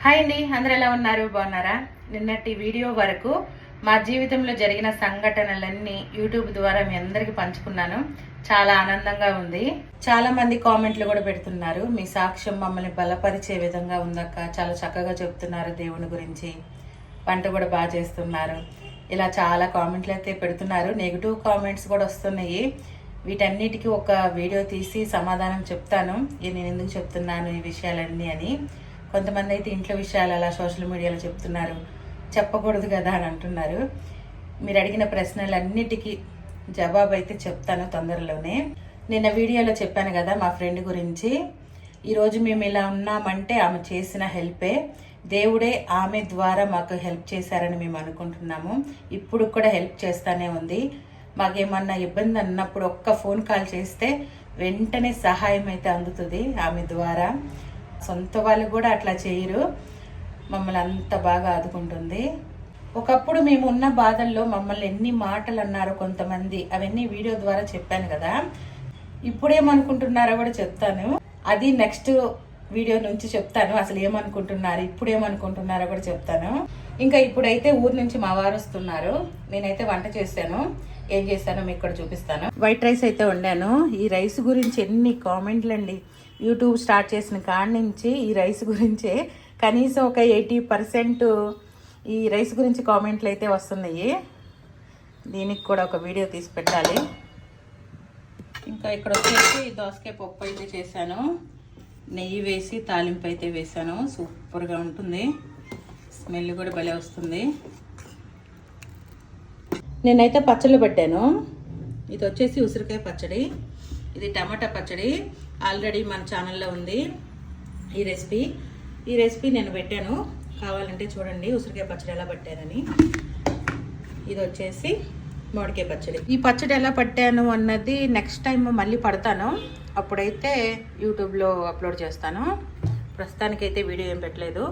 Hi అండి, అందరూ ఎలా ఉన్నారు? బాగున్నారా? నిన్నటి వీడియో వరకు మా జీవితంలో జరిగిన సంఘటనలన్నీ యూట్యూబ్ ద్వారా మీ అందరికి పంచుకున్నాను. చాలా ఆనందంగా ఉంది. చాలా మంది కామెంట్లు కూడా పెడుతున్నారు. మీ సాక్ష్యం మమ్మల్ని బలపరిచే విధంగా ఉందక్క, చాలా చక్కగా చెప్తున్నారు దేవుని గురించి, వంట కూడా బాగా చేస్తున్నారు, ఇలా చాలా కామెంట్లు అయితే పెడుతున్నారు. నెగిటివ్ కామెంట్స్ కూడా వస్తున్నాయి. వీటన్నిటికీ ఒక వీడియో తీసి సమాధానం చెప్తాను, నేను ఎందుకు చెప్తున్నాను ఈ విషయాలన్నీ అని. కొంతమంది అయితే ఇంట్లో విషయాలు అలా సోషల్ మీడియాలో చెప్తున్నారు, చెప్పకూడదు కదా అని అంటున్నారు. మీరు అడిగిన ప్రశ్నలన్నిటికీ జవాబు అయితే చెప్తాను తొందరలోనే. నిన్న వీడియోలో చెప్పాను కదా మా ఫ్రెండ్ గురించి. ఈరోజు మేము ఇలా ఉన్నామంటే ఆమె చేసిన హెల్పే, దేవుడే ఆమె ద్వారా మాకు హెల్ప్ చేశారని మేము అనుకుంటున్నాము. ఇప్పుడు కూడా హెల్ప్ చేస్తానే ఉంది. మాకేమన్నా ఇబ్బంది అన్నప్పుడు ఒక్క ఫోన్ కాల్ చేస్తే వెంటనే సహాయం అయితే అందుతుంది ఆమె ద్వారా. సొంత వాళ్ళు కూడా అట్లా చేయరు, మమ్మల్ని అంత బాగా ఆదుకుంటుంది. ఒకప్పుడు మేము ఉన్న బాధల్లో మమ్మల్ని ఎన్ని మాటలు అన్నారో కొంతమంది, అవన్నీ వీడియో ద్వారా చెప్పాను కదా. ఇప్పుడేమనుకుంటున్నారో కూడా చెప్తాను, అది నెక్స్ట్ వీడియో నుంచి చెప్తాను. అసలు ఏమనుకుంటున్నారు, ఇప్పుడు ఏమనుకుంటున్నారో కూడా చెప్తాను. ఇంకా ఇప్పుడైతే ఊరు నుంచి మా వారు వస్తున్నారు. నేనైతే వంట చేశాను, ఏం చేశానో మీకు కూడా చూపిస్తాను. వైట్ రైస్ అయితే వండాను. ఈ రైస్ గురించి ఎన్ని కామెంట్లు అండి. యూట్యూబ్ స్టార్ట్ చేసిన కాడి నుంచి ఈ రైస్ గురించే కనీసం ఒక 80% ఈ రైస్ గురించి కామెంట్లు అయితే వస్తున్నాయి. దీనికి కూడా ఒక వీడియో తీసి పెట్టాలి. ఇంకా ఇక్కడ వచ్చేసి దోసకాయ పప్పు అయితే చేశాను, నెయ్యి వేసి తాలింపు అయితే వేసాను. సూపర్గా ఉంటుంది, స్మెల్ కూడా భలే వస్తుంది. నేనైతే పచ్చళ్ళు పెట్టాను. ఇది వచ్చేసి ఉసిరికాయ పచ్చడి, ఇది టమాటా పచ్చడి. ఆల్రెడీ మన ఛానల్లో ఉంది ఈ రెసిపీ నేను పెట్టాను, కావాలంటే చూడండి ఉసిరికాయ పచ్చడి ఎలా పట్టానని. ఇది వచ్చేసి మామిడికాయ పచ్చడి. ఈ పచ్చడి ఎలా పట్టాను అన్నది నెక్స్ట్ టైం మళ్ళీ పడతాను, అప్పుడైతే యూట్యూబ్లో అప్లోడ్ చేస్తాను. ప్రస్తుతానికైతే వీడియో ఏం పెట్టలేదు.